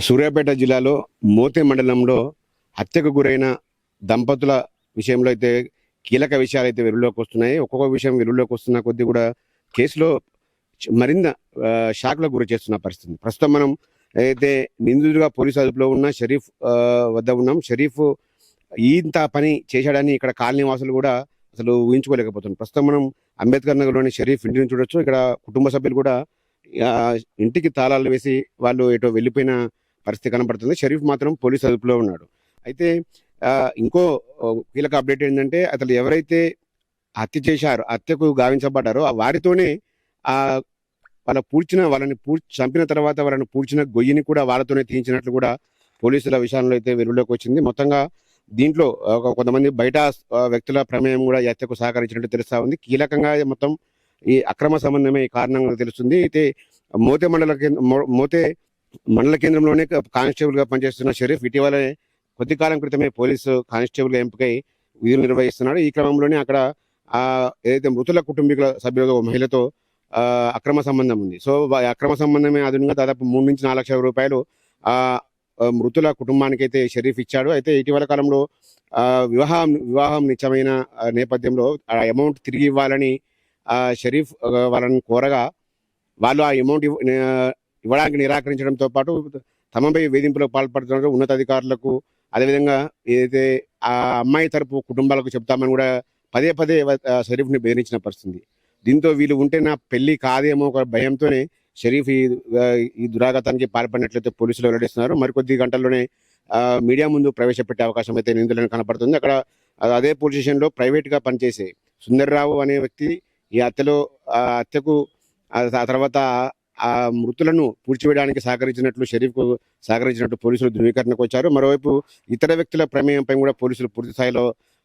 సూర్యాపేట జిల్లాలో మోతే మండలంలో హత్యకు గురైన దంపతుల విషయంలో అయితే కీలక విషయాలు అయితే వెలుగులోకి వస్తున్నాయి. ఒక్కొక్క విషయం వెలుగులోకి వస్తున్న కొద్దీ కూడా కేసులో మరింత షాక్లకు గురి చేస్తున్న పరిస్థితి. ప్రస్తుతం మనం అయితే నిందితుడిగా పోలీసు అదుపులో ఉన్న షరీఫ్ వద్ద ఉన్నాం. షరీఫ్ ఇంత పని చేశాడని ఇక్కడ కాలనీ వాసులు కూడా అసలు ఊహించుకోలేకపోతున్నారు. ప్రస్తుతం మనం అంబేద్కర్ నగర్లోని షరీఫ్ ఇంటిని చూడొచ్చు. ఇక్కడ కుటుంబ సభ్యులు కూడా ఇంటికి తాళాలు వేసి వాళ్ళు ఎటో వెళ్ళిపోయిన పరిస్థితి కనబడుతుంది. షరీఫ్ మాత్రం పోలీసు అదుపులో ఉన్నాడు. అయితే ఇంకో కీలక అప్డేట్ ఏంటంటే అతను ఎవరైతే హత్య చేశారో, హత్యకు గావించబడ్డారో వారితోనే ఆ వాళ్ళని చంపిన తర్వాత వాళ్ళని పూడ్చిన గొయ్యిని కూడా వాళ్ళతోనే తీయించినట్లు కూడా పోలీసుల విషయంలో అయితే వెలుగులోకి వచ్చింది. మొత్తంగా దీంట్లో కొంతమంది బయట వ్యక్తుల ప్రమేయం కూడా ఈ హత్యకు సహకరించినట్టు తెలుస్తా ఉంది. కీలకంగా మొత్తం ఈ అక్రమ సంబంధమే కారణంగా తెలుస్తుంది. అయితే మోతే మండల కేంద్రంలోనే కానిస్టేబుల్ గా పనిచేస్తున్న షరీఫ్ ఇటీవలే కొద్ది కాలం క్రితమే పోలీసు కానిస్టేబుల్ గా ఎంపికై విధులు నిర్వహిస్తున్నాడు. ఈ క్రమంలోనే అక్కడ ఏదైతే మృతుల కుటుంబీకుల సభ్యులుగా మహిళతో అక్రమ సంబంధం ఉంది. సో అక్రమ సంబంధమే అదునుగా దాదాపు 3 నుంచి 4 లక్షల రూపాయలు మృతుల కుటుంబానికి అయితే షరీఫ్ ఇచ్చాడు. అయితే ఇటీవల కాలంలో వివాహం నిత్యమైన నేపథ్యంలో ఆ అమౌంట్ తిరిగి ఇవ్వాలని షరీఫ్ వాళ్ళని కోరగా వాళ్ళు ఆ అమౌంట్ ఇవ్వడానికి నిరాకరించడంతో పాటు తమపై వేధింపులకు పాల్పడుతున్నారు. ఉన్నతాధికారులకు అదేవిధంగా ఏదైతే ఆ అమ్మాయి తరపు కుటుంబాలకు చెప్తామని కూడా పదే పదే షరీఫ్ని బెదిరించిన పరిస్థితి. దీంతో వీళ్ళు ఉంటే నా పెళ్లి కాదేమో ఒక భయంతోనే షరీఫ్ ఈ దురాఘాతానికి పాల్పడినట్లయితే పోలీసులు వెల్లడిస్తున్నారు. మరికొద్ది గంటల్లోనే మీడియా ముందు ప్రవేశపెట్టే అవకాశం అయితే నిందితులను కనపడుతుంది. అక్కడ అదే పోలీస్ స్టేషన్లో ప్రైవేట్గా పనిచేసే సుందర్రావు అనే వ్యక్తి ఈ హత్యకు ఆ తర్వాత ఆ మృతులను పూడ్చివేయడానికి సహకరించినట్లు పోలీసులు ధృవీకరణకు వచ్చారు. మరోవైపు ఇతర వ్యక్తుల ప్రమేయంపై కూడా పోలీసులు పూర్తి స్థాయిలో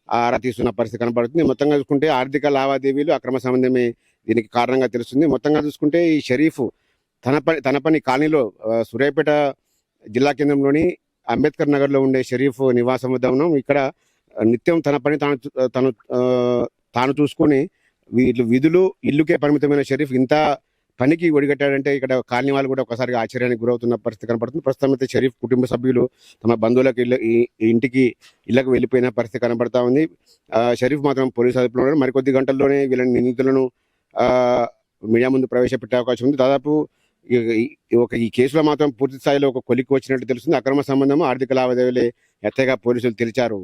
ఆరా తీస్తున్న పరిస్థితి కనబడుతుంది. మొత్తంగా చూసుకుంటే ఆర్థిక లావాదేవీలు అక్రమ సంబంధమే దీనికి కారణంగా తెలుస్తుంది. మొత్తంగా చూసుకుంటే ఈ షరీఫ్ తన పని కాలనీలో సూర్యాపేట జిల్లా కేంద్రంలోని అంబేద్కర్ నగర్లో ఉండే షరీఫ్ నివాసం వద్ద ఉన్నాం. ఇక్కడ నిత్యం తన పని తాను చూసుకొని విధులు ఇల్లుకే పరిమితమైన షరీఫ్ ఇంత పనికి ఒడిగట్టాడంటే ఇక్కడ కాలనీ వాళ్ళు కూడా ఒకసారిగా ఆశ్చర్యానికి గురవుతున్న పరిస్థితి కనబడుతుంది. ప్రస్తుతం అయితే షరీఫ్ కుటుంబ సభ్యులు తమ బంధువులకు ఇళ్లకు వెళ్ళిపోయిన పరిస్థితి కనబడతా ఉంది. షరీఫ్ మాత్రం పోలీసు అదుపులో ఉన్నారు. మరికొద్ది గంటల్లోనే వీళ్ళని నిందితులను మీడియా ముందు ప్రవేశపెట్టే అవకాశం ఉంది. దాదాపు ఈ కేసులో మాత్రం పూర్తి స్థాయిలో ఒక కొలిక్కి వచ్చినట్టు తెలుస్తుంది. అక్రమ సంబంధము ఆర్థిక లావాదేవీలే ఎత్తగా పోలీసులు తెలిచారు.